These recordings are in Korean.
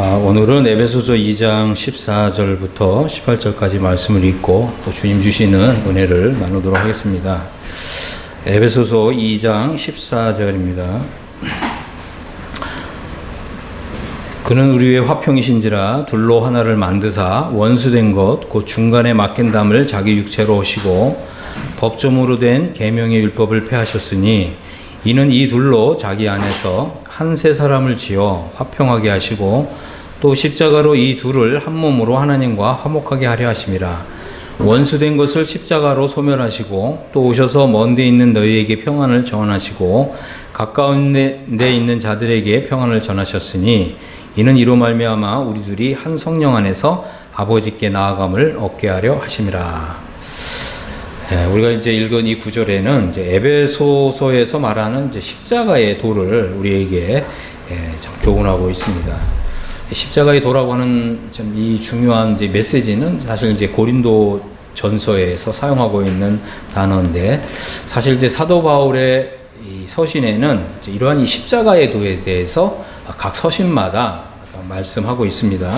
오늘은 에베소서 2장 14절부터 18절까지 말씀을 읽고 또 주님 주시는 은혜를 나누도록 하겠습니다. 에베소서 2장 14절입니다. 그는 우리의 화평이신지라 둘로 하나를 만드사 원수된 것 곧 중간에 막힌 담을 자기 육체로 오시고 법조문으로 된 계명의 율법을 폐하셨으니 이는 이 둘로 자기 안에서 한 세 사람을 지어 화평하게 하시고 또 십자가로 이 둘을 한 몸으로 하나님과 화목하게 하려 하심이라. 원수된 것을 십자가로 소멸하시고 또 오셔서 먼 데 있는 너희에게 평안을 전하시고 가까운 데 있는 자들에게 평안을 전하셨으니 이는 이로 말미암아 우리들이 한 성령 안에서 아버지께 나아감을 얻게 하려 하심이라. 우리가 이제 읽은 이 구절에는 이제 에베소서에서 말하는 이제 십자가의 도를 우리에게 참 교훈하고 있습니다. 십자가의 도라고 하는 참 이 중요한 이제 메시지는 사실 이제 고린도 전서에서 사용하고 있는 단어인데, 사실 이제 사도 바울의 이 서신에는 이제 이러한 이 십자가의 도에 대해서 각 서신마다 말씀하고 있습니다.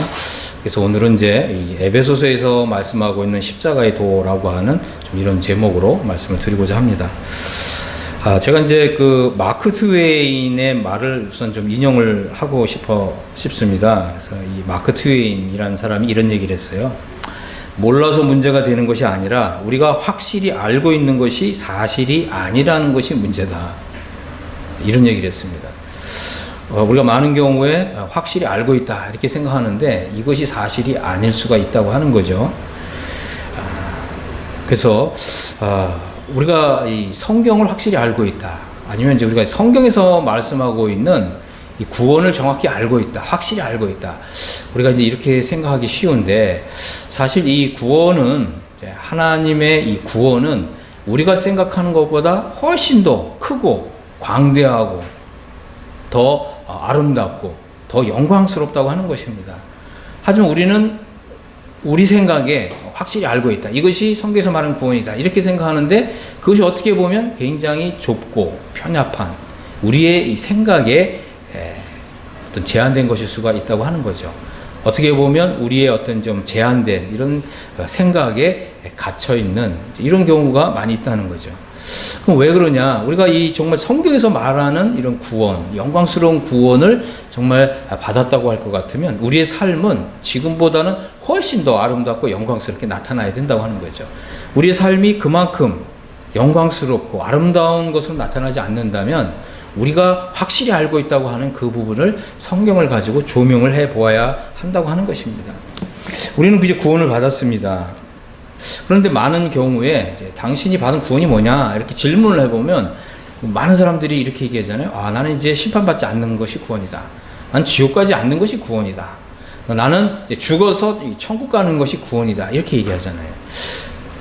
그래서 오늘은 이제 이 에베소서에서 말씀하고 있는 십자가의 도라고 하는 좀 이런 제목으로 말씀을 드리고자 합니다. 제가 이제 그 마크 트웨인의 말을 우선 좀 인용을 하고 싶습니다. 그래서 이 마크 트웨인이라는 사람이 이런 얘기를 했어요. 몰라서 문제가 되는 것이 아니라 우리가 확실히 알고 있는 것이 사실이 아니라는 것이 문제다. 이런 얘기를 했습니다. 우리가 많은 경우에 확실히 알고 있다 이렇게 생각하는데 이것이 사실이 아닐 수가 있다고 하는 거죠. 그래서 우리가 이 성경을 확실히 알고 있다, 아니면 이제 우리가 성경에서 말씀하고 있는 이 구원을 정확히 알고 있다, 확실히 알고 있다, 우리가 이제 이렇게 생각하기 쉬운데, 사실 이 구원은, 하나님의 이 구원은 우리가 생각하는 것보다 훨씬 더 크고 광대하고 더 아름답고 더 영광스럽다고 하는 것입니다. 하지만 우리는 우리 생각에 확실히 알고 있다, 이것이 성경에서 말하는 구원이다, 이렇게 생각하는데 그것이 어떻게 보면 굉장히 좁고 편협한 우리의 이 생각에 어떤 제한된 것일 수가 있다고 하는 거죠. 어떻게 보면 우리의 어떤 좀 제한된 이런 생각에 갇혀 있는 이런 경우가 많이 있다는 거죠. 그럼 왜 그러냐? 우리가 이 정말 성경에서 말하는 이런 구원, 영광스러운 구원을 정말 받았다고 할 것 같으면 우리의 삶은 지금보다는 훨씬 더 아름답고 영광스럽게 나타나야 된다고 하는 거죠. 우리의 삶이 그만큼 영광스럽고 아름다운 것으로 나타나지 않는다면 우리가 확실히 알고 있다고 하는 그 부분을 성경을 가지고 조명을 해 보아야 한다고 하는 것입니다. 우리는 이제 구원을 받았습니다. 그런데 많은 경우에 이제 당신이 받은 구원이 뭐냐 이렇게 질문을 해보면 많은 사람들이 이렇게 얘기하잖아요. 나는 이제 심판받지 않는 것이 구원이다. 난 지옥 가지 않는 것이 구원이다. 나는 이제 죽어서 천국 가는 것이 구원이다. 이렇게 얘기하잖아요.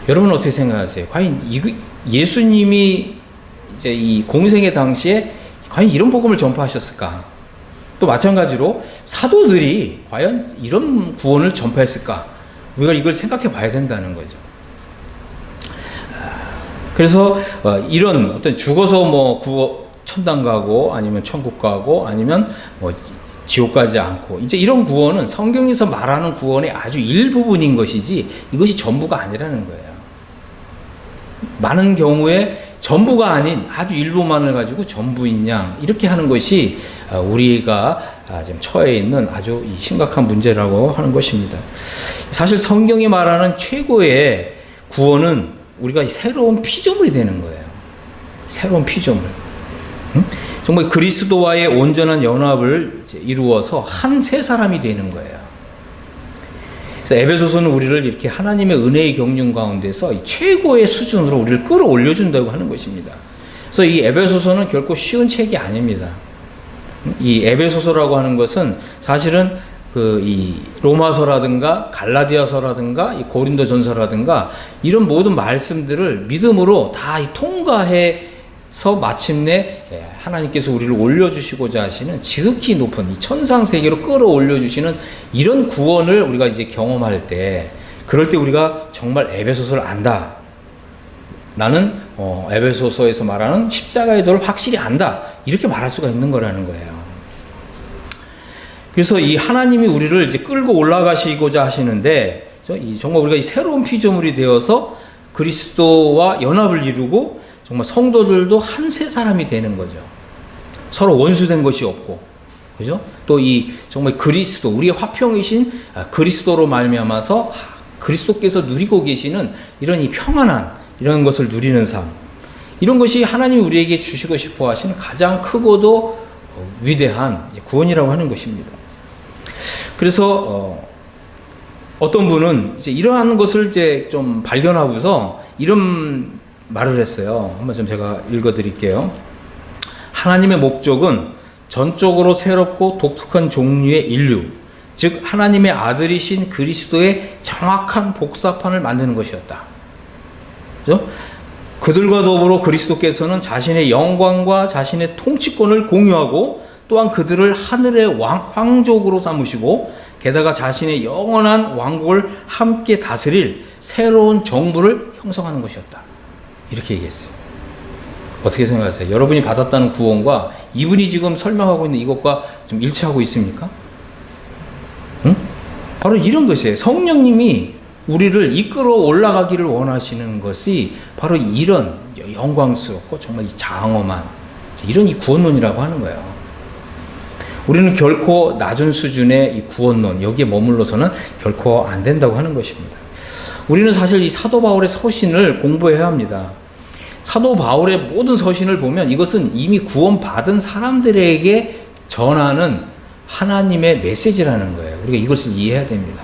여러분은 어떻게 생각하세요? 과연 예수님이 이제 이 공생의 당시에 과연 이런 복음을 전파하셨을까? 또 마찬가지로 사도들이 과연 이런 구원을 전파했을까? 우리가 이걸 생각해 봐야 된다는 거죠. 그래서 이런 어떤 죽어서 뭐 천당 가고 아니면 천국 가고 아니면 뭐 지옥 가지 않고 이제 이런 구원은 성경에서 말하는 구원의 아주 일부분인 것이지 이것이 전부가 아니라는 거예요. 많은 경우에 전부가 아닌 아주 일부만을 가지고 전부인 양 이렇게 하는 것이 우리가 지금 처해 있는 아주 심각한 문제라고 하는 것입니다. 사실 성경이 말하는 최고의 구원은 우리가 새로운 피조물이 되는 거예요. 새로운 피조물. 정말 그리스도와의 온전한 연합을 이루어서 한 세 사람이 되는 거예요. 그래서 에베소서는 우리를 이렇게 하나님의 은혜의 경륜 가운데서 최고의 수준으로 우리를 끌어올려준다고 하는 것입니다. 그래서 이 에베소서는 결코 쉬운 책이 아닙니다. 이 에베소서라고 하는 것은 사실은 이 로마서라든가 갈라디아서라든가 이 고린도전서라든가 이런 모든 말씀들을 믿음으로 다 통과해서 마침내 하나님께서 우리를 올려주시고자 하시는 지극히 높은 이 천상세계로 끌어올려주시는 이런 구원을 우리가 이제 경험할 때, 그럴 때 우리가 정말 에베소서를 안다, 나는 에베소서에서 말하는 십자가의 도를 확실히 안다, 이렇게 말할 수가 있는 거라는 거예요. 그래서 이 하나님이 우리를 이제 끌고 올라가시고자 하시는데, 정말 우리가 이 새로운 피조물이 되어서 그리스도와 연합을 이루고 정말 성도들도 한 세 사람이 되는 거죠. 서로 원수된 것이 없고, 그죠? 또 이 정말 그리스도, 우리의 화평이신 그리스도로 말미암아서 그리스도께서 누리고 계시는 이런 이 평안한 이런 것을 누리는 삶, 이런 것이 하나님이 우리에게 주시고 싶어 하시는 가장 크고도 위대한 구원이라고 하는 것입니다. 그래서 어떤 분은 이제 이러한 것을 이제 좀 발견하고서 이런 말을 했어요. 한번 좀 제가 읽어드릴게요. 하나님의 목적은 전적으로 새롭고 독특한 종류의 인류, 즉 하나님의 아들이신 그리스도의 정확한 복사판을 만드는 것이었다. 그죠? 그들과 더불어 그리스도께서는 자신의 영광과 자신의 통치권을 공유하고 또한 그들을 하늘의 황족으로 삼으시고 게다가 자신의 영원한 왕국을 함께 다스릴 새로운 정부를 형성하는 것이었다. 이렇게 얘기했어요. 어떻게 생각하세요? 여러분이 받았다는 구원과 이분이 지금 설명하고 있는 이것과 좀 일치하고 있습니까? 응? 바로 이런 것이에요. 성령님이 우리를 이끌어 올라가기를 원하시는 것이 바로 이런 영광스럽고 정말 이 장엄한 이런 이 구원론이라고 하는 거예요. 우리는 결코 낮은 수준의 이 구원론, 여기에 머물러서는 결코 안 된다고 하는 것입니다. 우리는 사실 이 사도 바울의 서신을 공부해야 합니다. 사도 바울의 모든 서신을 보면 이것은 이미 구원받은 사람들에게 전하는 하나님의 메시지라는 거예요. 우리가 이것을 이해해야 됩니다.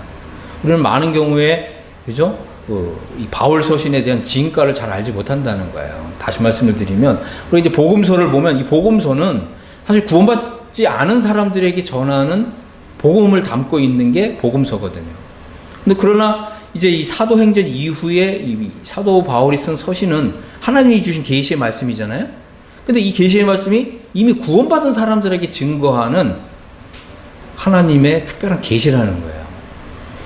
우리는 많은 경우에 그죠? 이 바울 서신에 대한 진가를 잘 알지 못한다는 거예요. 다시 말씀을 드리면 우리가 이제 복음서를 보면 이 복음서는 사실 구원받지 않은 사람들에게 전하는 복음을 담고 있는 게 복음서거든요. 근데 그러나 이제 이 사도행전 이후에 이 사도 바울이 쓴 서신은 하나님이 주신 계시의 말씀이잖아요. 근데 이 계시의 말씀이 이미 구원받은 사람들에게 증거하는 하나님의 특별한 계시라는 거예요.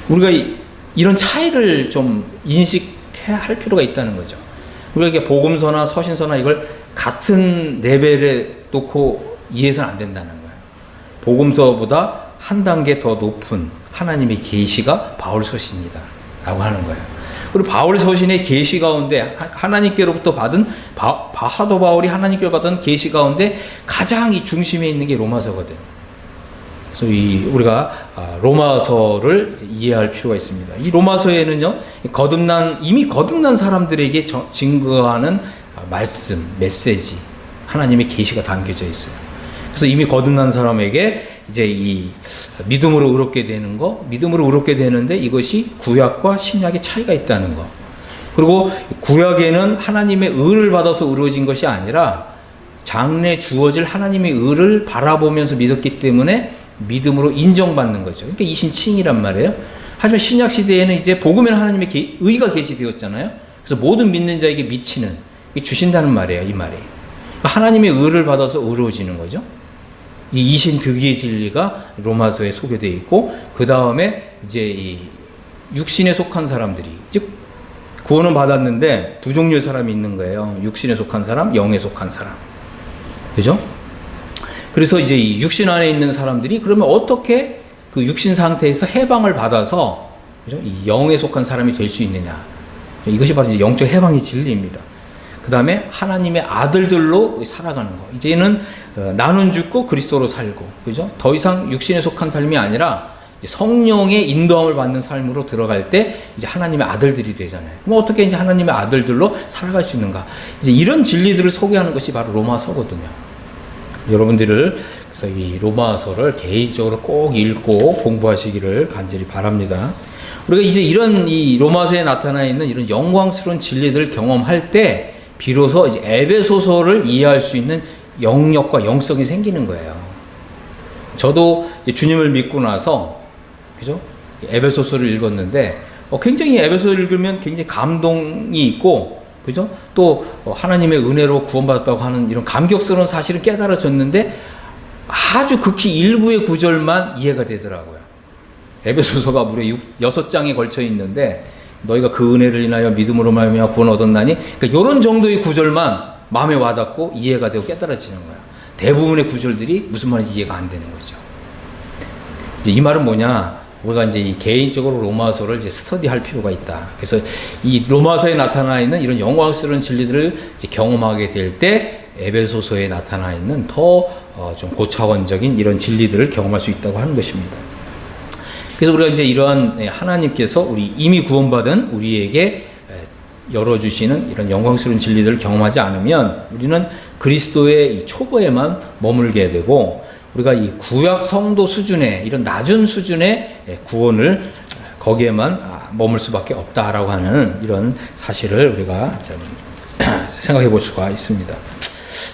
우리가 이런 차이를 좀 인식해야 할 필요가 있다는 거죠. 우리가 이게 복음서나 서신서나 이걸 같은 레벨에 놓고 이해해서는 안 된다는 거예요. 복음서보다 한 단계 더 높은 하나님의 계시가 바울 서신이다 라고 하는 거예요. 그리고 바울 서신의 계시 가운데 하나님께로부터 받은 사도 바울이 하나님께로 받은 계시 가운데 가장 이 중심에 있는 게 로마서거든요. 그래서 우리가 로마서를 이해할 필요가 있습니다. 이 로마서에는요, 이미 거듭난 사람들에게 증거하는 말씀, 메시지, 하나님의 계시가 담겨져 있어요. 그래서 이미 거듭난 사람에게 이제 이 믿음으로 의롭게 되는 거, 믿음으로 의롭게 되는데 이것이 구약과 신약의 차이가 있다는 거. 그리고 구약에는 하나님의 의를 받아서 의로워진 것이 아니라 장래 주어질 하나님의 의를 바라보면서 믿었기 때문에 믿음으로 인정받는 거죠. 그러니까 이신칭이란 말이에요. 하지만 신약 시대에는 이제 복음에는 하나님의 의가 계시되었잖아요. 그래서 모든 믿는 자에게 미치는 주신다는 말이에요. 이 말이. 그러니까 하나님의 의를 받아서 의로워지는 거죠. 이 이신 득의 진리가 로마서에 소개되어 있고 그 다음에 이제 이 육신에 속한 사람들이 이제 구원은 받았는데 두 종류의 사람이 있는 거예요. 육신에 속한 사람, 영에 속한 사람. 그죠? 그래서 이제 이 육신 안에 있는 사람들이 그러면 어떻게 그 육신 상태에서 해방을 받아서 그죠? 이 영에 속한 사람이 될 수 있느냐. 이것이 바로 이제 영적 해방의 진리입니다. 그 다음에 하나님의 아들들로 살아가는 거. 이제는 나는 죽고 그리스도로 살고, 그죠? 더 이상 육신에 속한 삶이 아니라 이제 성령의 인도함을 받는 삶으로 들어갈 때 이제 하나님의 아들들이 되잖아요. 그럼 어떻게 이제 하나님의 아들들로 살아갈 수 있는가? 이제 이런 진리들을 소개하는 것이 바로 로마서거든요. 여러분들을 그래서 이 로마서를 개인적으로 꼭 읽고 공부하시기를 간절히 바랍니다. 우리가 이제 이런 이 로마서에 나타나 있는 이런 영광스러운 진리들을 경험할 때 비로소 이제 에베소서를 이해할 수 있는 영역과 영성이 생기는 거예요. 저도 이제 주님을 믿고 나서 그죠? 에베소서를 읽었는데 굉장히 에베소서를 읽으면 굉장히 감동이 있고 그죠? 또 하나님의 은혜로 구원받았다고 하는 이런 감격스러운 사실을 깨달아졌는데 아주 극히 일부의 구절만 이해가 되더라고요. 에베소서가 무려 6장에 걸쳐 있는데 너희가 그 은혜를 인하여 믿음으로 말미암아 구원 얻었나니 그러니까 이런 정도의 구절만 마음에 와닿고 이해가 되고 깨달아지는 거예요. 대부분의 구절들이 무슨 말인지 이해가 안 되는 거죠. 이제 이 말은 뭐냐? 우리가 이제 이 개인적으로 로마서를 이제 스터디할 필요가 있다. 그래서 이 로마서에 나타나 있는 이런 영광스러운 진리들을 이제 경험하게 될 때 에베소서에 나타나 있는 더 좀 고차원적인 이런 진리들을 경험할 수 있다고 하는 것입니다. 그래서 우리가 이제 이러한 하나님께서 우리 이미 구원받은 우리에게 열어주시는 이런 영광스러운 진리들을 경험하지 않으면 우리는 그리스도의 이 초보에만 머물게 되고 우리가 이 구약 성도 수준의 이런 낮은 수준의 구원을 거기에만 머물 수밖에 없다라고 하는 이런 사실을 우리가 좀 생각해 볼 수가 있습니다.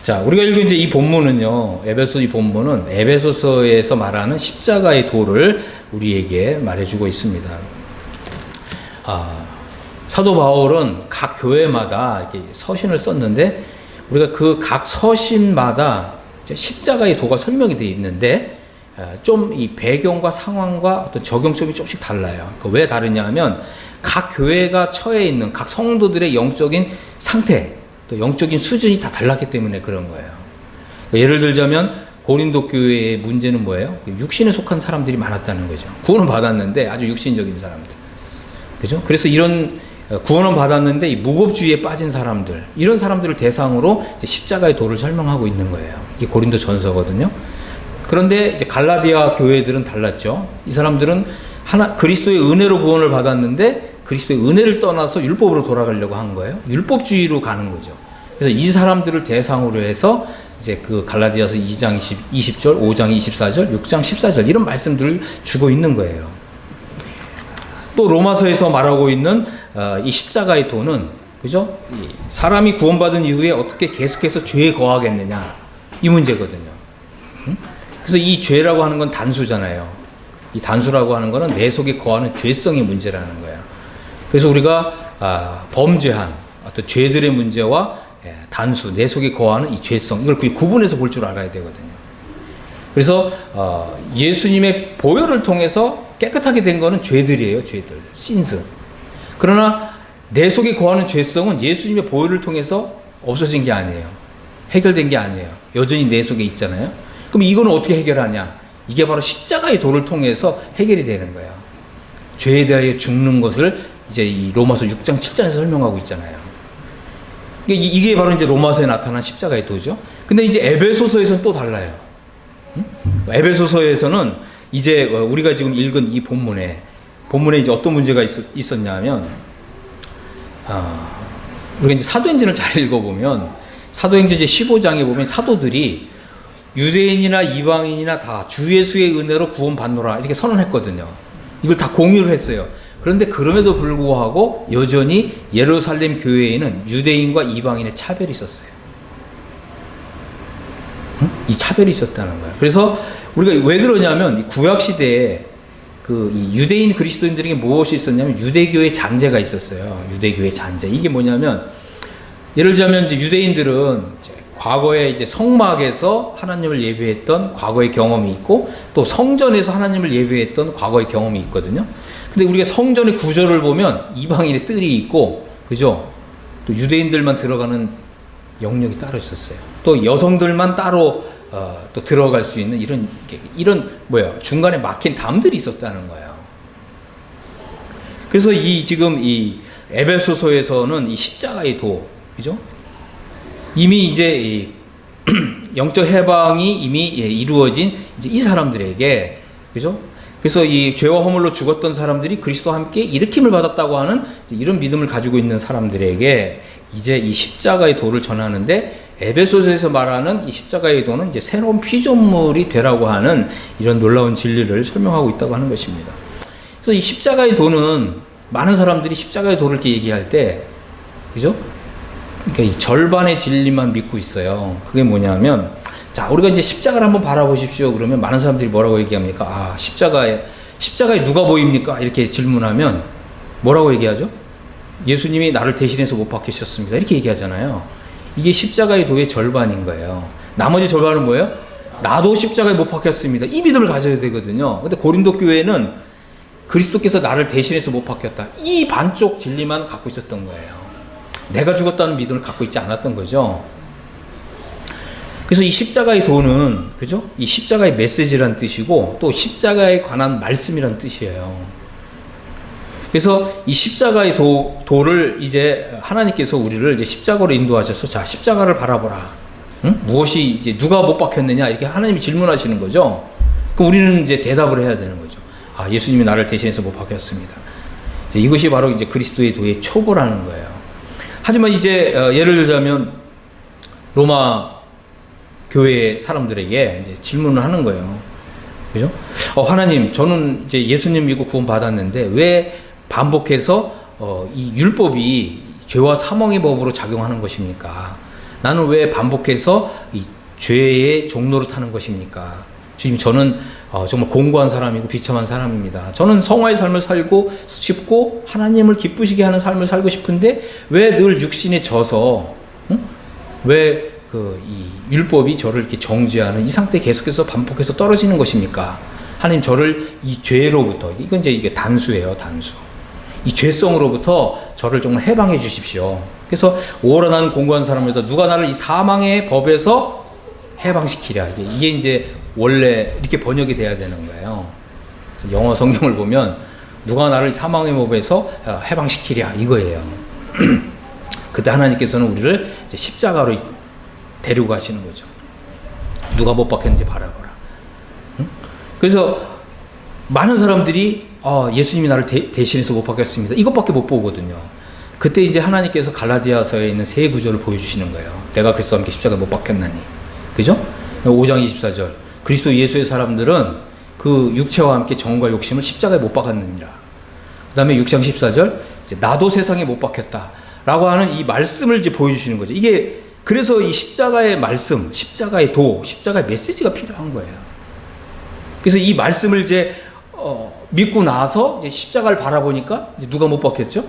자, 우리가 읽은 이제 이 본문은요, 에베소 이 본문은 에베소서에서 말하는 십자가의 도를 우리에게 말해주고 있습니다. 사도 바울은 각 교회마다 이렇게 서신을 썼는데 우리가 그 각 서신마다 십자가의 도가 설명이 되어 있는데 좀 이 배경과 상황과 어떤 적용점이 조금씩 달라요. 왜 다르냐 하면 각 교회가 처해 있는 각 성도들의 영적인 상태 또 영적인 수준이 다 달랐기 때문에 그런 거예요. 예를 들자면 고린도 교회의 문제는 뭐예요? 육신에 속한 사람들이 많았다는 거죠. 구원은 받았는데 아주 육신적인 사람들. 그죠? 그래서 이런 구원은 받았는데 이 무법주의에 빠진 사람들, 이런 사람들을 대상으로 이제 십자가의 도를 설명하고 있는 거예요. 이게 고린도 전서거든요. 그런데 이제 갈라디아 교회들은 달랐죠. 이 사람들은 그리스도의 은혜로 구원을 받았는데 그리스도의 은혜를 떠나서 율법으로 돌아가려고 한 거예요. 율법주의로 가는 거죠. 그래서 이 사람들을 대상으로 해서 이제 그 갈라디아서 2장 20절, 5장 24절, 6장 14절 이런 말씀들을 주고 있는 거예요. 또 로마서에서 말하고 있는 이 십자가의 도는 그죠? 사람이 구원받은 이후에 어떻게 계속해서 죄에 거하겠느냐 이 문제거든요. 그래서 이 죄라고 하는 건 단수잖아요. 이 단수라고 하는 거는 내 속에 거하는 죄성의 문제라는 거예요. 그래서 우리가 범죄한 어떤 죄들의 문제와 단수, 내 속에 거하는 이 죄성 이걸 구분해서 볼 줄 알아야 되거든요. 그래서 예수님의 보혈을 통해서 깨끗하게 된 거는 죄들이에요. 죄들, 신스. 그러나 내 속에 거하는 죄성은 예수님의 보혈을 통해서 없어진 게 아니에요. 해결된 게 아니에요. 여전히 내 속에 있잖아요. 그럼 이거는 어떻게 해결하냐? 이게 바로 십자가의 도를 통해서 해결이 되는 거예요. 죄에 대하여 죽는 것을 이제 이 로마서 6장 7장에서 설명하고 있잖아요. 이게 바로 이제 로마서에 나타난 십자가의 도죠. 근데 이제 에베소서에서는 또 달라요. 에베소서에서는 이제 우리가 지금 읽은 이 본문에 이제 어떤 문제가 있었냐면, 우리가 이제 사도행전을 잘 읽어보면, 사도행전 이제 15장에 보면 사도들이 유대인이나 이방인이나 다 주 예수의 은혜로 구원받노라 이렇게 선언했거든요. 이걸 다 공유를 했어요. 그런데 그럼에도 불구하고 여전히 예루살렘 교회에는 유대인과 이방인의 차별이 있었어요. 이 차별이 있었다는 거예요. 그래서 우리가 왜 그러냐면 구약 시대에 이 유대인 그리스도인들에게 무엇이 있었냐면 유대교의 잔재가 있었어요. 유대교의 잔재. 이게 뭐냐면 예를 들자면 이제 유대인들은 과거에 이제 성막에서 하나님을 예배했던 과거의 경험이 있고 또 성전에서 하나님을 예배했던 과거의 경험이 있거든요. 근데 우리가 성전의 구조를 보면 이방인의 뜰이 있고, 그죠? 또 유대인들만 들어가는 영역이 따로 있었어요. 또 여성들만 따로 또 들어갈 수 있는 이런 중간에 막힌 담들이 있었다는 거예요. 그래서 지금 이 에베소서에서는 이 십자가의 도, 그죠? 이미 이제 영적 해방이 이미 이루어진 이제 이 사람들에게, 그죠? 그래서 이 죄와 허물로 죽었던 사람들이 그리스도와 함께 일으킴을 받았다고 하는 이런 믿음을 가지고 있는 사람들에게 이제 이 십자가의 도를 전하는데 에베소서에서 말하는 이 십자가의 도는 이제 새로운 피조물이 되라고 하는 이런 놀라운 진리를 설명하고 있다고 하는 것입니다. 그래서 이 십자가의 도는 많은 사람들이 십자가의 도를 이렇게 얘기할 때, 그죠? 그러니까 이 절반의 진리만 믿고 있어요. 그게 뭐냐면, 자, 우리가 이제 십자가를 한번 바라보십시오. 그러면 많은 사람들이 뭐라고 얘기합니까? 십자가에 누가 보입니까? 이렇게 질문하면 뭐라고 얘기하죠? 예수님이 나를 대신해서 못 박히셨습니다. 이렇게 얘기하잖아요. 이게 십자가의 도의 절반인 거예요. 나머지 절반은 뭐예요? 나도 십자가에 못 박혔습니다. 이 믿음을 가져야 되거든요. 근데 고린도 교회는 그리스도께서 나를 대신해서 못 박혔다. 이 반쪽 진리만 갖고 있었던 거예요. 내가 죽었다는 믿음을 갖고 있지 않았던 거죠. 그래서 이 십자가의 도는, 그죠? 이 십자가의 메시지란 뜻이고, 또 십자가에 관한 말씀이란 뜻이에요. 그래서 이 십자가의 도를 이제 하나님께서 우리를 이제 십자가로 인도하셔서, 자, 십자가를 바라보라. 응? 무엇이 이제 누가 못 박혔느냐? 이렇게 하나님이 질문하시는 거죠. 그럼 우리는 이제 대답을 해야 되는 거죠. 아, 예수님이 나를 대신해서 못 박혔습니다. 이것이 바로 이제 그리스도의 도의 초보라는 거예요. 하지만 이제 예를 들자면 로마 교회 사람들에게 이제 질문을 하는 거예요. 그죠? 하나님, 저는 이제 예수님 믿고 구원 받았는데 왜 반복해서 이 율법이 죄와 사망의 법으로 작용하는 것입니까? 나는 왜 반복해서 이 죄의 종로로 타는 것입니까? 주님, 저는 정말 공고한 사람이고 비참한 사람입니다. 저는 성화의 삶을 살고 싶고 하나님을 기쁘시게 하는 삶을 살고 싶은데 왜 늘 육신에 져서, 왜 이 율법이 저를 이렇게 정죄하는 이 상태에 계속해서 반복해서 떨어지는 것입니까? 하나님, 저를 이 죄로부터, 이건 이게 단수예요, 단수. 이 죄성으로부터 저를 정말 해방해 주십시오. 그래서 오라 나는 공고한 사람이다. 누가 나를 이 사망의 법에서 해방시키랴. 이게 이제 원래 이렇게 번역이 돼야 되는 거예요. 그래서 영어 성경을 보면 누가 나를 사망의 법에서 해방시키랴 이거예요. 그때 하나님께서는 우리를 이제 십자가로 데리고 가시는 거죠. 누가 못 박혔는지 바라보라. 응? 그래서 많은 사람들이 예수님이 나를 대신해서 못 박혔습니다. 이것밖에 못 보거든요. 그때 이제 하나님께서 갈라디아서에 있는 세 구절을 보여주시는 거예요. 내가 그리스도와 함께 십자가에 못 박혔나니. 그죠? 5장 24절. 그리스도 예수의 사람들은 그 육체와 함께 정과 욕심을 십자가에 못 박았느니라. 그 다음에 6장 14절. 이제 나도 세상에 못 박혔다. 라고 하는 이 말씀을 이제 보여주시는 거죠. 이게 그래서 이 십자가의 말씀, 십자가의 도, 십자가의 메시지가 필요한 거예요. 그래서 이 말씀을 이제 믿고 나서 이제 십자가를 바라보니까 이제 누가 못 박혔죠?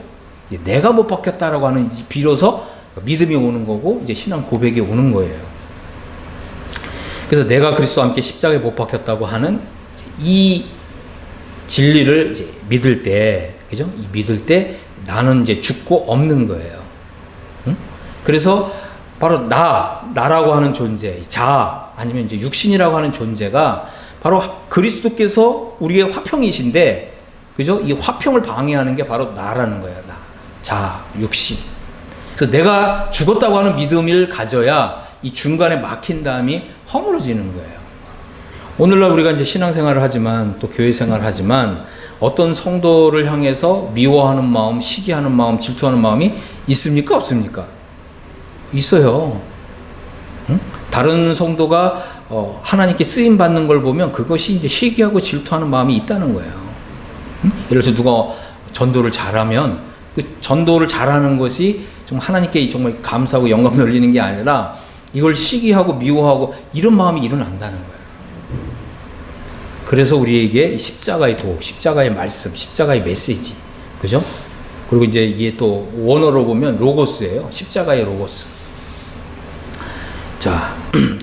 내가 못 박혔다라고 하는 비로소 믿음이 오는 거고 이제 신앙 고백이 오는 거예요. 그래서 내가 그리스도와 함께 십자가에 못 박혔다고 하는 이 진리를 이제 믿을 때, 그죠? 이 믿을 때 나는 이제 죽고 없는 거예요. 응? 그래서 바로 나라고 하는 존재, 자, 아니면 이제 육신이라고 하는 존재가 바로 그리스도께서 우리의 화평이신데, 그죠? 이 화평을 방해하는 게 바로 나라는 거예요. 나, 자, 육신. 그래서 내가 죽었다고 하는 믿음을 가져야 이 중간에 막힌 다음이 허물어지는 거예요. 오늘날 우리가 이제 신앙생활을 하지만 또 교회 생활을 하지만 어떤 성도를 향해서 미워하는 마음, 시기하는 마음, 질투하는 마음이 있습니까? 없습니까? 있어요. 응? 다른 성도가 하나님께 쓰임 받는 걸 보면 그것이 이제 시기하고 질투하는 마음이 있다는 거예요. 응? 예를 들어서 누가 전도를 잘하면 그 전도를 잘하는 것이 좀 하나님께 정말 감사하고 영광 돌리는 게 아니라 이걸 시기하고 미워하고 이런 마음이 일어난다는 거예요. 그래서 우리에게 십자가의 도, 십자가의 말씀, 십자가의 메시지, 그죠? 그리고 이제 이게 또 원어로 보면 로고스예요. 십자가의 로고스. 자,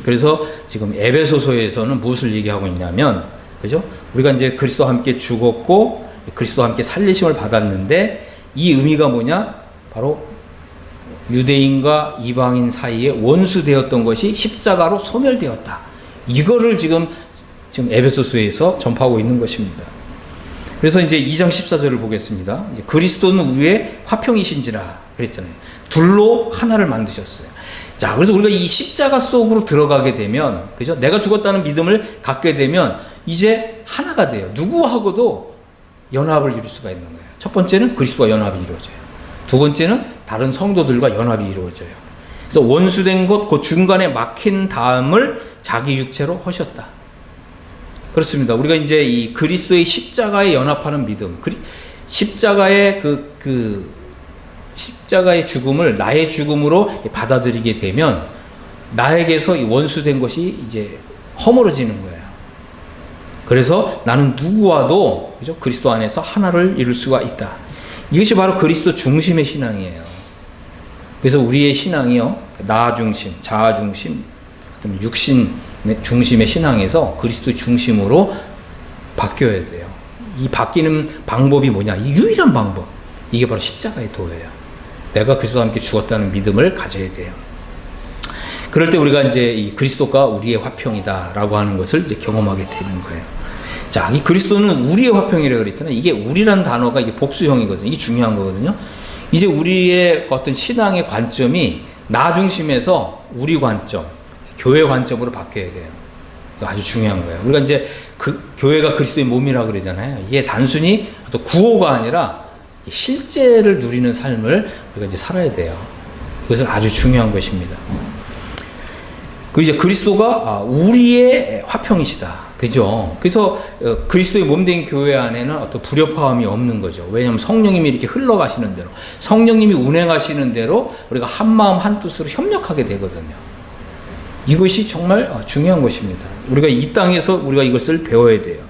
그래서 지금 에베소서에서는 무엇을 얘기하고 있냐면, 그죠? 우리가 이제 그리스도와 함께 죽었고 그리스도와 함께 살리심을 받았는데 이 의미가 뭐냐? 바로 유대인과 이방인 사이에 원수되었던 것이 십자가로 소멸되었다. 이거를 지금 에베소서에서 전파하고 있는 것입니다. 그래서 이제 2장 14절을 보겠습니다. 이제 그리스도는 우리의 화평이신지라 그랬잖아요. 둘로 하나를 만드셨어요. 자, 그래서 우리가 이 십자가 속으로 들어가게 되면, 그죠? 내가 죽었다는 믿음을 갖게 되면 이제 하나가 돼요. 누구하고도 연합을 이룰 수가 있는 거예요. 첫 번째는 그리스도와 연합이 이루어져요. 두 번째는 다른 성도들과 연합이 이루어져요. 그래서 원수된 것, 그 중간에 막힌 다음을 자기 육체로 하셨다. 그렇습니다. 우리가 이제 이 그리스도의 십자가에 연합하는 믿음, 십자가의 십자가의 죽음을 나의 죽음으로 받아들이게 되면 나에게서 이 원수된 것이 이제 허물어지는 거예요. 그래서 나는 누구와도, 그죠? 그리스도 안에서 하나를 이룰 수가 있다. 이것이 바로 그리스도 중심의 신앙이에요. 그래서 우리의 신앙이요, 나 중심, 자아 중심, 육신 중심의 신앙에서 그리스도 중심으로 바뀌어야 돼요. 이 바뀌는 방법이 뭐냐? 이 유일한 방법. 이게 바로 십자가의 도예요. 내가 그리스도와 함께 죽었다는 믿음을 가져야 돼요. 그럴 때 우리가 이제 이 그리스도가 우리의 화평이다라고 하는 것을 이제 경험하게 되는 거예요. 자, 이 그리스도는 우리의 화평이라고 그랬잖아요. 이게 우리란 단어가 이게 복수형이거든요. 이게 중요한 거거든요. 이제 우리의 어떤 신앙의 관점이 나 중심에서 우리 관점, 교회 관점으로 바뀌어야 돼요. 이거 아주 중요한 거예요. 우리가 이제 그 교회가 그리스도의 몸이라고 그러잖아요. 이게 단순히 어떤 구호가 아니라 실제를 누리는 삶을 우리가 이제 살아야 돼요. 이것은 아주 중요한 것입니다. 그 이제 그리스도가 우리의 화평이시다. 그죠? 그래서 그리스도의 몸된 교회 안에는 어떤 불협화음이 없는 거죠. 왜냐하면 성령님이 이렇게 흘러가시는 대로, 성령님이 운행하시는 대로 우리가 한 마음 한 뜻으로 협력하게 되거든요. 이것이 정말 중요한 것입니다. 우리가 이 땅에서 우리가 이것을 배워야 돼요.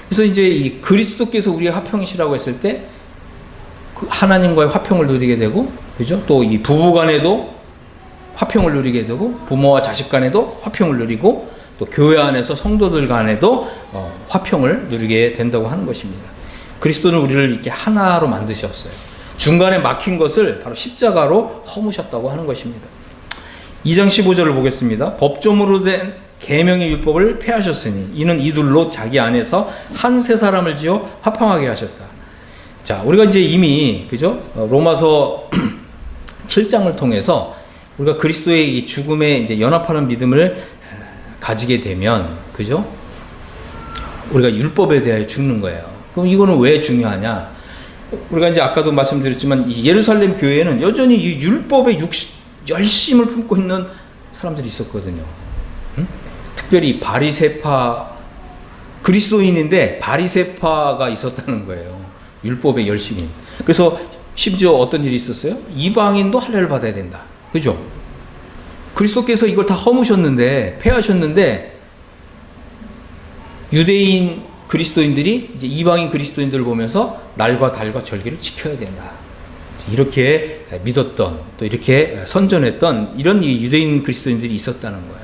그래서 이제 이 그리스도께서 우리의 화평이시라고 했을 때 그 하나님과의 화평을 누리게 되고, 그죠? 또 이 부부 간에도 화평을 누리게 되고, 부모와 자식 간에도 화평을 누리고, 또 교회 안에서 성도들 간에도 화평을 누리게 된다고 하는 것입니다. 그리스도는 우리를 이렇게 하나로 만드셨어요. 중간에 막힌 것을 바로 십자가로 허무셨다고 하는 것입니다. 2장 15절을 보겠습니다. 법조문으로 된 계명의 율법을 폐하셨으니 이는 이둘로 자기 안에서 한 세 사람을 지어 화평하게 하셨다. 자, 우리가 이제 이미 그죠? 로마서 7장을 통해서 우리가 그리스도의 이 죽음에 이제 연합하는 믿음을 가지게 되면, 그죠? 우리가 율법에 대하여 죽는 거예요. 그럼 이거는 왜 중요하냐? 우리가 이제 아까도 말씀드렸지만 이 예루살렘 교회에는 여전히 이 율법에 열심을 품고 있는 사람들이 있었거든요. 응? 특별히 바리새파, 그리스도인인데 바리새파가 있었다는 거예요. 율법에 열심히. 그래서 심지어 어떤 일이 있었어요? 이방인도 할례를 받아야 된다. 그죠? 그리스도께서 이걸 다 허무셨는데, 폐하셨는데, 유대인 그리스도인들이 이제 이방인 그리스도인들을 보면서 날과 달과 절기를 지켜야 된다. 이렇게 믿었던, 또 이렇게 선전했던 이런 유대인 그리스도인들이 있었다는 거예요.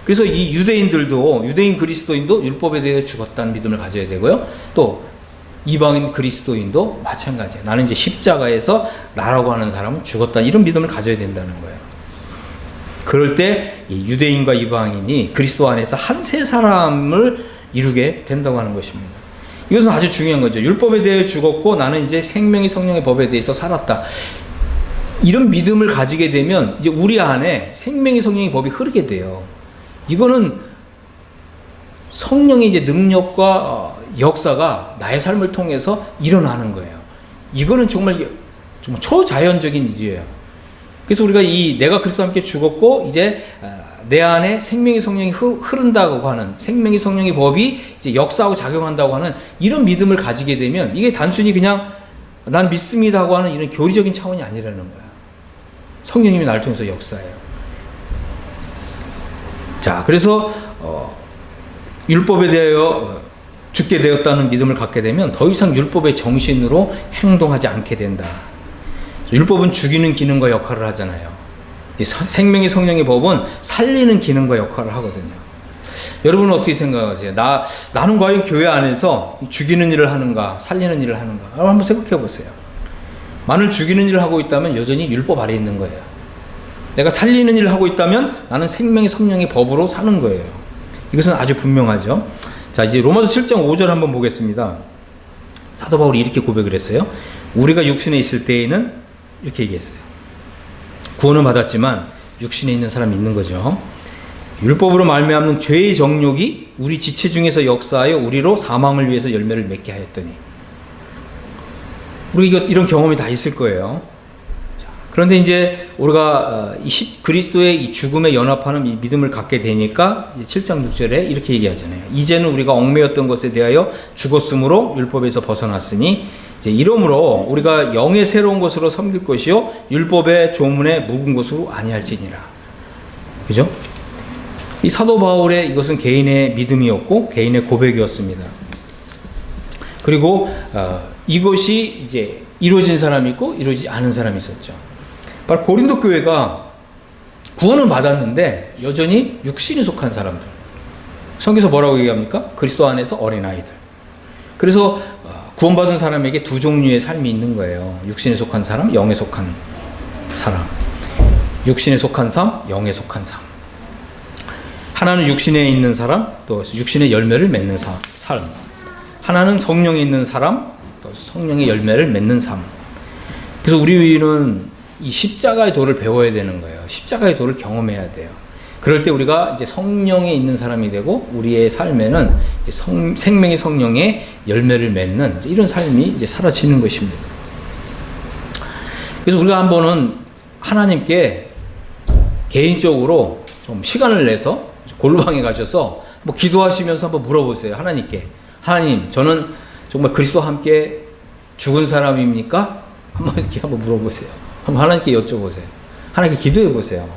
그래서 이 유대인들도, 유대인 그리스도인도 율법에 대해 죽었다는 믿음을 가져야 되고요. 또 이방인 그리스도인도 마찬가지예요. 나는 이제 십자가에서 나라고 하는 사람은 죽었다. 이런 믿음을 가져야 된다는 거예요. 그럴 때 이 유대인과 이방인이 그리스도 안에서 한 세 사람을 이루게 된다고 하는 것입니다. 이것은 아주 중요한 거죠. 율법에 대해 죽었고 나는 이제 생명의 성령의 법에 대해서 살았다. 이런 믿음을 가지게 되면 이제 우리 안에 생명의 성령의 법이 흐르게 돼요. 이거는 성령의 이제 능력과 역사가 나의 삶을 통해서 일어나는 거예요. 이거는 정말 초자연적인 일이에요. 그래서 우리가 내가 그리스도와 함께 죽었고 이제 내 안에 생명의 성령이 흐른다고 하는, 생명의 성령의 법이 이제 역사하고 작용한다고 하는 이런 믿음을 가지게 되면 이게 단순히 그냥 난 믿습니다 하고 하는 이런 교리적인 차원이 아니라는 거야. 성령님이 나를 통해서 역사해요. 자, 그래서 율법에 대하여 죽게 되었다는 믿음을 갖게 되면 더 이상 율법의 정신으로 행동하지 않게 된다. 율법은 죽이는 기능과 역할을 하잖아요. 생명의 성령의 법은 살리는 기능과 역할을 하거든요. 여러분은 어떻게 생각하세요? 나는 과연 교회 안에서 죽이는 일을 하는가, 살리는 일을 하는가? 한번 생각해 보세요. 만일 죽이는 일을 하고 있다면 여전히 율법 아래 있는 거예요. 내가 살리는 일을 하고 있다면 나는 생명의 성령의 법으로 사는 거예요. 이것은 아주 분명하죠. 자, 이제 로마서 7장 5절 한번 보겠습니다. 사도 바울이 이렇게 고백을 했어요. 우리가 육신에 있을 때에는 이렇게 얘기했어요. 구원은 받았지만 육신에 있는 사람이 있는 거죠. 율법으로 말미암는 죄의 정욕이 우리 지체 중에서 역사하여 우리로 사망을 위해서 열매를 맺게 하였더니. 우리가 이런 경험이 다 있을 거예요. 자, 그런데 이제 우리가 그리스도의 이 죽음에 연합하는 이 믿음을 갖게 되니까 7장 6절에 이렇게 얘기하잖아요. 이제는 우리가 얽매였던 것에 대하여 죽었으므로 율법에서 벗어났으니 이제 이러므로 우리가 영의 새로운 것으로 섬길 것이요 율법의 조문에 묵은 것으로 아니할지니라. 그죠? 이 사도 바울의 이것은 개인의 믿음이었고 개인의 고백이었습니다. 그리고 이것이 이제 이루어진 사람이 있고 이루어지지 않은 사람이 있었죠. 바로 고린도 교회가 구원을 받았는데 여전히 육신에 속한 사람들. 성경에서 뭐라고 얘기합니까? 그리스도 안에서 어린아이들. 그래서 구원받은 사람에게 두 종류의 삶이 있는 거예요. 육신에 속한 사람, 영에 속한 사람. 육신에 속한 삶, 영에 속한 삶. 하나는 육신에 있는 사람, 또 육신의 열매를 맺는 삶. 하나는 성령에 있는 사람, 또 성령의 열매를 맺는 삶. 그래서 우리는 이 십자가의 도를 배워야 되는 거예요. 십자가의 도를 경험해야 돼요. 그럴 때 우리가 이제 성령에 있는 사람이 되고 우리의 삶에는 생명의 성령의 열매를 맺는 이런 삶이 이제 사라지는 것입니다. 그래서 우리가 한번은 하나님께 개인적으로 좀 시간을 내서 골방에 가셔서 뭐 기도하시면서 한번 물어보세요. 하나님께. 하나님, 저는 정말 그리스도와 함께 죽은 사람입니까? 한번 물어보세요. 한번 하나님께 여쭤보세요. 하나님께 기도해 보세요.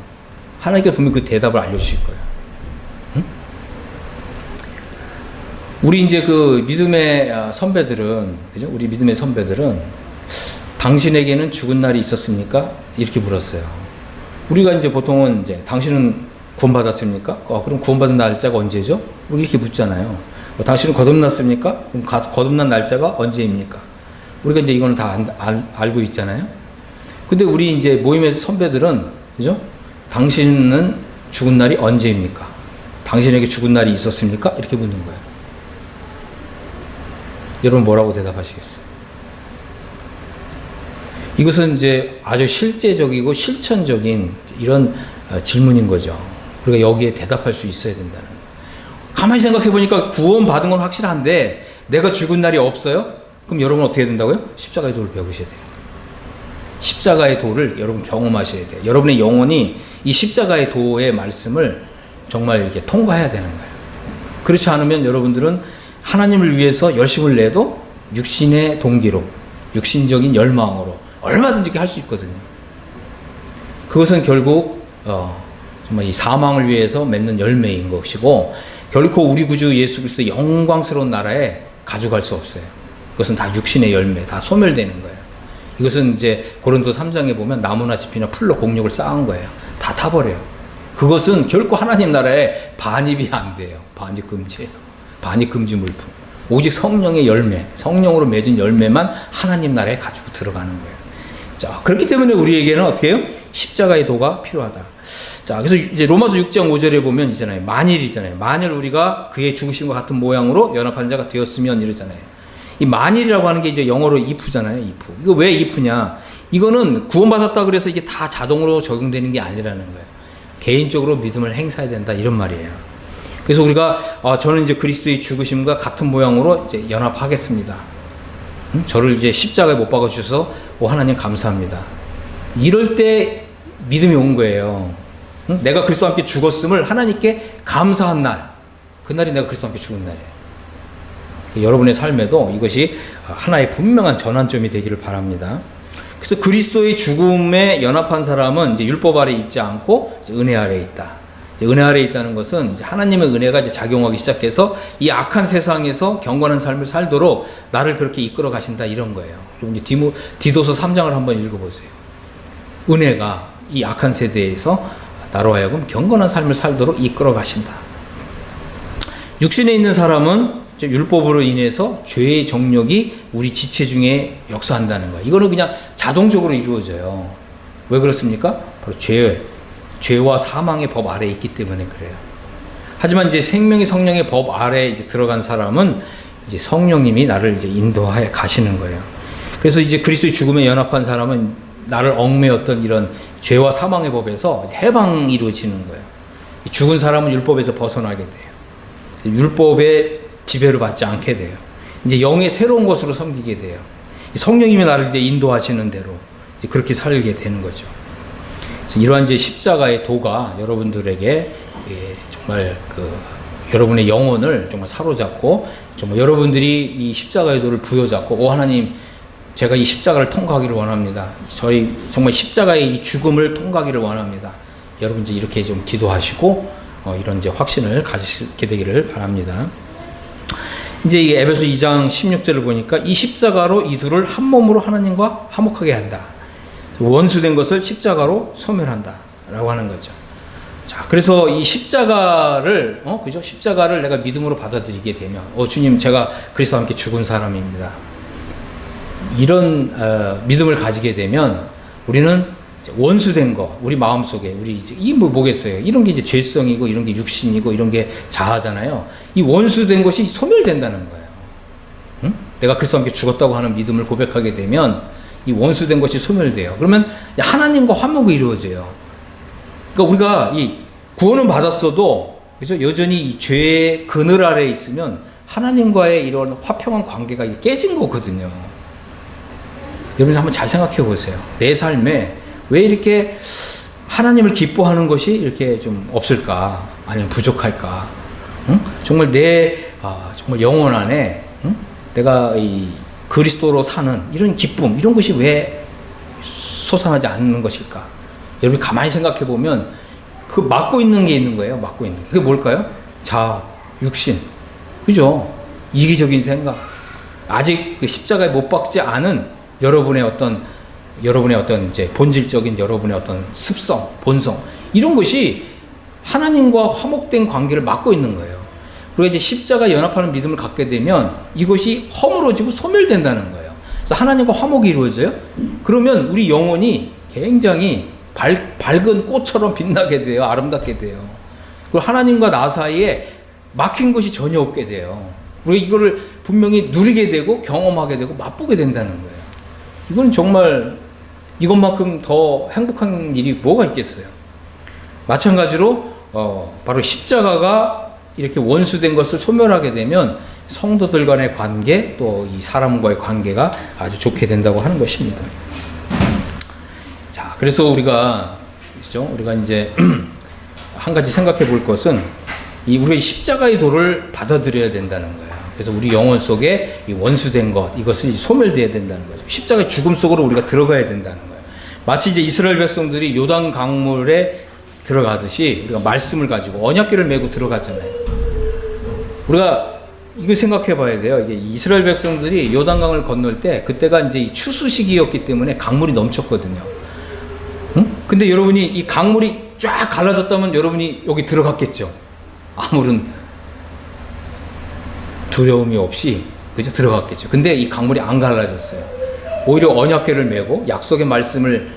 하나님께 분명히 그 대답을 알려주실 거예요. 응? 우리 이제 그 믿음의 선배들은, 그죠? 우리 믿음의 선배들은 당신에게는 죽은 날이 있었습니까? 이렇게 물었어요. 우리가 이제 보통은 이제 당신은 구원받았습니까? 그럼 구원받은 날짜가 언제죠? 우리 이렇게 묻잖아요. 당신은 거듭났습니까? 그럼 거듭난 날짜가 언제입니까? 우리가 이제 이거는 다 알고 있잖아요. 근데 우리 이제 모임의 선배들은, 그죠? 당신은 죽은 날이 언제입니까? 당신에게 죽은 날이 있었습니까? 이렇게 묻는 거예요. 여러분 뭐라고 대답하시겠어요? 이것은 이제 아주 실제적이고 실천적인 이런 질문인 거죠. 우리가 여기에 대답할 수 있어야 된다는 거예요. 가만히 생각해 보니까 구원 받은 건 확실한데 내가 죽은 날이 없어요? 그럼 여러분 어떻게 된다고요? 십자가의 도를 배우셔야 돼요. 십자가의 도를 여러분 경험하셔야 돼요. 여러분의 영혼이 이 십자가의 도의 말씀을 정말 이렇게 통과해야 되는 거예요. 그렇지 않으면 여러분들은 하나님을 위해서 열심을 내도 육신의 동기로, 육신적인 열망으로 얼마든지 할 수 있거든요. 그것은 결국 정말 이 사망을 위해서 맺는 열매인 것이고 결코 우리 구주 예수 그리스도의 영광스러운 나라에 가져갈 수 없어요. 그것은 다 육신의 열매, 다 소멸되는 거예요. 이것은 이제 고린도 3장에 보면 나무나 짚이나 풀로 공력을 쌓은 거예요. 다 타버려요. 그것은 결코 하나님 나라에 반입이 안 돼요. 반입 금지예요. 반입 금지 물품. 오직 성령의 열매, 성령으로 맺은 열매만 하나님 나라에 가지고 들어가는 거예요. 자, 그렇기 때문에 우리에게는 어떻게 해요? 십자가의 도가 필요하다. 자, 그래서 이제 로마서 6장 5절에 보면 있잖아요. 만일이잖아요. 만일 우리가 그의 죽으심과 같은 모양으로 연합한 자가 되었으면 이러잖아요. 이 만일이라고 하는 게 이제 영어로 if잖아요. if. 이거 왜 if냐? 이거는 구원받았다 그래서 이게 다 자동으로 적용되는 게 아니라는 거예요. 개인적으로 믿음을 행사해야 된다 이런 말이에요. 그래서 우리가 저는 이제 그리스도의 죽으심과 같은 모양으로 이제 연합하겠습니다. 저를 이제 십자가에 못 박아 주셔서 하나님 감사합니다. 이럴 때 믿음이 온 거예요. 내가 그리스도와 함께 죽었음을 하나님께 감사한 날, 그날이 내가 그리스도와 함께 죽은 날이에요. 여러분의 삶에도 이것이 하나의 분명한 전환점이 되기를 바랍니다. 그래서 그리스도의 죽음에 연합한 사람은 이제 율법 아래 있지 않고 이제 은혜 아래 있다. 이제 은혜 아래 있다는 것은 이제 하나님의 은혜가 이제 작용하기 시작해서 이 악한 세상에서 경건한 삶을 살도록 나를 그렇게 이끌어 가신다 이런 거예요. 여러분 이제 디도서 3장을 한번 읽어보세요. 은혜가 이 악한 세대에서 나로 하여금 경건한 삶을 살도록 이끌어 가신다. 육신에 있는 사람은 율법으로 인해서 죄의 정력이 우리 지체 중에 역사한다는 거예요. 이거는 그냥 자동적으로 이루어져요. 왜 그렇습니까? 바로 죄와 사망의 법 아래에 있기 때문에 그래요. 하지만 이제 생명의 성령의 법 아래에 이제 들어간 사람은 이제 성령님이 나를 이제 인도하여 가시는 거예요. 그래서 이제 그리스도의 죽음에 연합한 사람은 나를 얽매였던 이런 죄와 사망의 법에서 해방이 이루어지는 거예요. 죽은 사람은 율법에서 벗어나게 돼요. 율법의 지배를 받지 않게 돼요. 이제 영의 새로운 것으로 섬기게 돼요. 성령님이 나를 이제 인도하시는 대로 이제 그렇게 살게 되는 거죠. 그래서 이러한 이제 십자가의 도가 여러분들에게 정말 여러분의 영혼을 정말 사로잡고 정말 여러분들이 이 십자가의 도를 부여잡고 하나님 제가 이 십자가를 통과하기를 원합니다. 저희 정말 십자가의 이 죽음을 통과하기를 원합니다. 여러분 이제 이렇게 좀 기도하시고 이런 이제 확신을 가지게 되기를 바랍니다. 이제 이 에베소 2장 16절을 보니까 이 십자가로 이 둘을 한 몸으로 하나님과 화목하게 한다. 원수된 것을 십자가로 소멸한다. 라고 하는 거죠. 자, 그래서 이 십자가를, 그죠? 십자가를 내가 믿음으로 받아들이게 되면, 주님, 제가 그리스도와 함께 죽은 사람입니다. 이런, 믿음을 가지게 되면 우리는 원수된 거, 우리 마음속에, 우리 이제, 이 뭐겠어요? 이런 게 이제 죄성이고, 이런 게 육신이고, 이런 게 자아잖아요. 이 원수된 것이 소멸된다는 거예요. 응? 내가 그리스도와 함께 죽었다고 하는 믿음을 고백하게 되면, 이 원수된 것이 소멸돼요. 그러면 하나님과 화목이 이루어져요. 그러니까 우리가 이 구원은 받았어도, 그죠? 여전히 이 죄의 그늘 아래에 있으면 하나님과의 이런 화평한 관계가 깨진 거거든요. 여러분 한번 잘 생각해 보세요. 내 삶에 왜 이렇게 하나님을 기뻐하는 것이 이렇게 좀 없을까? 아니면 부족할까? 응? 정말 정말 영혼 안에, 응? 내가 이 그리스도로 사는 이런 기쁨, 이런 것이 왜 솟아나지 않는 것일까? 여러분 가만히 생각해 보면 그 막고 있는 게 있는 거예요. 막고 있는 게. 그게 뭘까요? 자아, 육신. 그죠? 이기적인 생각. 아직 그 십자가에 못 박지 않은 여러분의 어떤 이제 본질적인 여러분의 어떤 습성, 본성, 이런 것이 하나님과 화목된 관계를 막고 있는 거예요. 그리고 이제 십자가 연합하는 믿음을 갖게 되면 이것이 허물어지고 소멸된다는 거예요. 그래서 하나님과 화목이 이루어져요. 그러면 우리 영혼이 굉장히 밝은 꽃처럼 빛나게 돼요. 아름답게 돼요. 그리고 하나님과 나 사이에 막힌 것이 전혀 없게 돼요. 그리고 이거를 분명히 누리게 되고 경험하게 되고 맛보게 된다는 거예요. 이건 정말 이것만큼 더 행복한 일이 뭐가 있겠어요. 마찬가지로 바로 십자가가 이렇게 원수된 것을 소멸하게 되면 성도들 간의 관계, 또 이 사람과의 관계가 아주 좋게 된다고 하는 것입니다. 자, 그래서 우리가 이제 한 가지 생각해 볼 것은 우리가 십자가의 도를 받아들여야 된다는 거예요. 그래서 우리 영혼 속에 이 원수된 것, 이것을 소멸돼야 된다는 거죠. 십자가의 죽음 속으로 우리가 들어가야 된다는 거예요. 마치 이제 이스라엘 백성들이 요단 강물에 들어가듯이 우리가 말씀을 가지고 언약궤를 메고 들어갔잖아요. 우리가 이거 생각해 봐야 돼요. 이게 이스라엘 백성들이 요단강을 건널 때 그때가 이제 이 추수 시기였기 때문에 강물이 넘쳤거든요. 응? 근데 여러분이 이 강물이 쫙 갈라졌다면 여러분이 여기 들어갔겠죠. 아무런 두려움이 없이 그죠? 들어갔겠죠. 근데 이 강물이 안 갈라졌어요. 오히려 언약궤를 메고 약속의 말씀을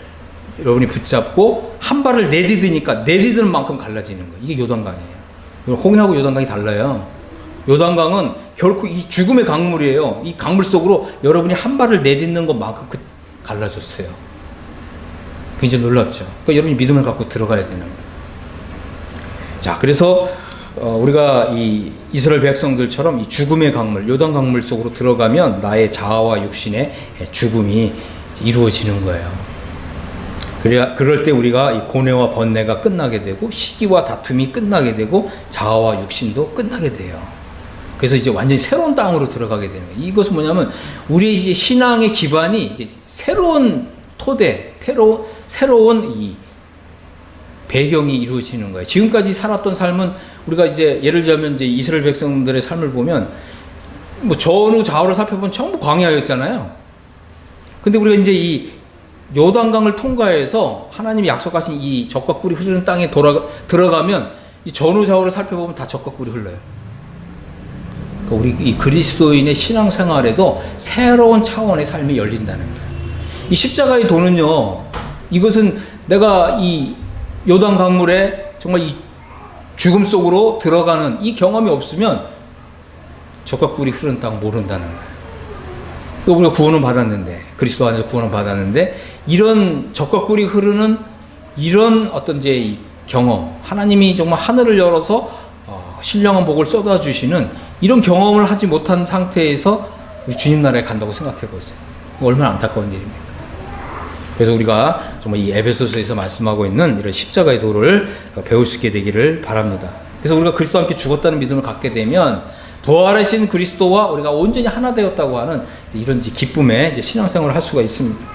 여러분이 붙잡고 한 발을 내디드니까 내디드는 만큼 갈라지는 거예요. 이게 요단강이에요. 홍해하고 요단강이 달라요. 요단강은 결코 이 죽음의 강물이에요. 이 강물 속으로 여러분이 한 발을 내딛는 것만큼 갈라졌어요. 굉장히 놀랍죠. 그러니까 여러분이 믿음을 갖고 들어가야 되는 거예요. 자, 그래서 우리가 이 이스라엘 백성들처럼 이 죽음의 강물, 요단 강물 속으로 들어가면 나의 자아와 육신의 죽음이 이루어지는 거예요. 그럴 때 우리가 이 고뇌와 번뇌가 끝나게 되고 시기와 다툼이 끝나게 되고 자아와 육신도 끝나게 돼요. 그래서 이제 완전히 새로운 땅으로 들어가게 되는 거예요. 이것은 뭐냐면 우리의 이제 신앙의 기반이 이제 새로운 토대, 새로운 이 배경이 이루어지는 거예요. 지금까지 살았던 삶은 우리가 이제 예를 들자면 이제 이스라엘 백성들의 삶을 보면 뭐 전후 좌우를 살펴보면 전부 광야였잖아요. 근데 우리가 이제 이 요단강을 통과해서 하나님이 약속하신 이 젖과 꿀이 흐르는 땅에 들어가면 이 전후 좌우를 살펴보면 다 젖과 꿀이 흘러요. 그러니까 우리 이 그리스도인의 신앙생활에도 새로운 차원의 삶이 열린다는 거예요. 이 십자가의 도는요, 이것은 내가 이 요단 강물에 정말 이 죽음 속으로 들어가는 이 경험이 없으면 젖과 꿀이 흐르는 땅 모른다는 거예요. 그러니까 우리가 구원을 받았는데, 그리스도 안에서 구원을 받았는데, 이런 젖과 꿀이 흐르는 이런 어떤 이제 이 경험, 하나님이 정말 하늘을 열어서 신령한 복을 쏟아주시는 이런 경험을 하지 못한 상태에서 우리 주님 나라에 간다고 생각해 보세요. 얼마나 안타까운 일입니까? 그래서 우리가 정말 이 에베소서에서 말씀하고 있는 이런 십자가의 도를 배울 수 있게 되기를 바랍니다. 그래서 우리가 그리스도와 함께 죽었다는 믿음을 갖게 되면 부활하신 그리스도와 우리가 온전히 하나 되었다고 하는 이런 기쁨의 이제 신앙생활을 할 수가 있습니다.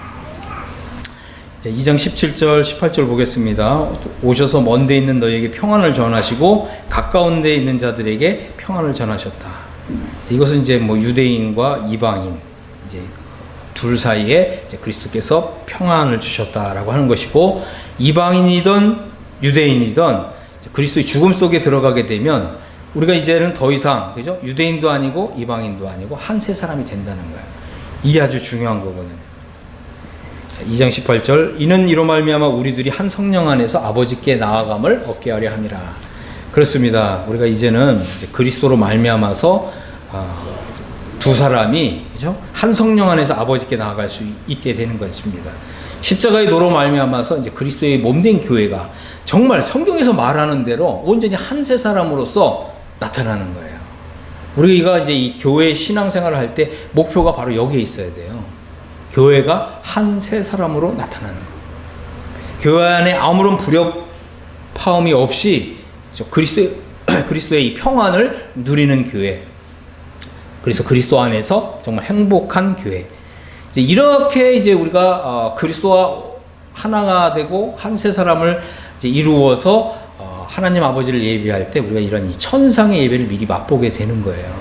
2장 17절 18절 보겠습니다. 오셔서 먼 데 있는 너희에게 평안을 전하시고 가까운 데 있는 자들에게 평안을 전하셨다. 이것은 이제 뭐 유대인과 이방인 이제 둘 사이에 이제 그리스도께서 평안을 주셨다라고 하는 것이고, 이방인이든 유대인이든 그리스도의 죽음 속에 들어가게 되면 우리가 이제는 더 이상 그죠? 유대인도 아니고 이방인도 아니고 한 세 사람이 된다는 거예요. 이게 아주 중요한 거거든요. 2장 18절 이는 이로 말미암아 우리들이 한 성령 안에서 아버지께 나아감을 얻게 하려 함이라. 그렇습니다. 우리가 이제는 이제 그리스도로 말미암아서 두 사람이 그죠? 한 성령 안에서 아버지께 나아갈 수 있게 되는 것입니다. 십자가의 도로 말미암아서 이제 그리스도의 몸된 교회가 정말 성경에서 말하는 대로 온전히 한 세 사람으로서 나타나는 거예요. 우리가 이제 이 교회 신앙생활을 할 때 목표가 바로 여기에 있어야 돼요. 교회가 한 세 사람으로 나타나는 거. 교회 안에 아무런 불협화음이 없이 그리스도의 이 평안을 누리는 교회. 그래서 그리스도 안에서 정말 행복한 교회. 이렇게 이제 우리가 그리스도와 하나가 되고 한 세 사람을 이제 이루어서 하나님 아버지를 예배할 때 우리가 이런 이 천상의 예배를 미리 맛보게 되는 거예요.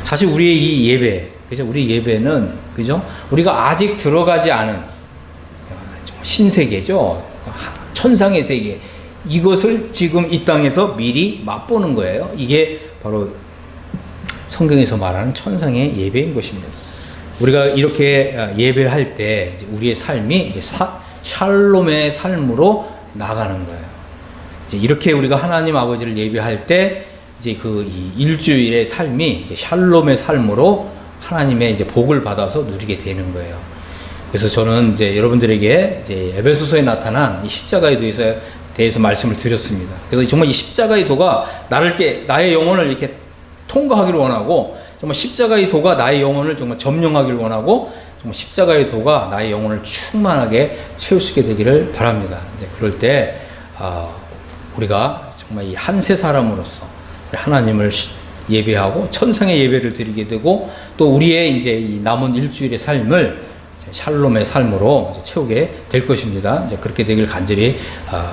사실 우리의 이 예배, 그죠? 우리 예배는 그죠? 우리가 아직 들어가지 않은 신세계죠. 천상의 세계. 이것을 지금 이 땅에서 미리 맛보는 거예요. 이게 바로 성경에서 말하는 천상의 예배인 것입니다. 우리가 이렇게 예배를 할 때 우리의 삶이 이제 샬롬의 삶으로 나가는 거예요. 이제 이렇게 우리가 하나님 아버지를 예배할 때 이제 이 일주일의 삶이 이제 샬롬의 삶으로 하나님의 이제 복을 받아서 누리게 되는 거예요. 그래서 저는 이제 여러분들에게 이제 에베소서에 나타난 이 십자가에 대해서 말씀을 드렸습니다. 그래서 정말 이 십자가의 도가 나의 영혼을 이렇게 통과하기를 원하고, 정말 십자가의 도가 나의 영혼을 정말 점령하기를 원하고, 정말 십자가의 도가 나의 영혼을 충만하게 채울 수 있게 되기를 바랍니다. 이제 그럴 때 우리가 정말 이 한 세 사람으로서 하나님을 예배하고 천상의 예배를 드리게 되고, 또 우리의 이제 이 남은 일주일의 삶을 샬롬의 삶으로 채우게 될 것입니다. 이제 그렇게 되길 간절히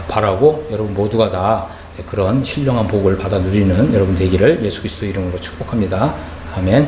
바라고, 여러분 모두가 다 그런 신령한 복을 받아 누리는 여러분 되기를 예수 그리스도 이름으로 축복합니다. 아멘.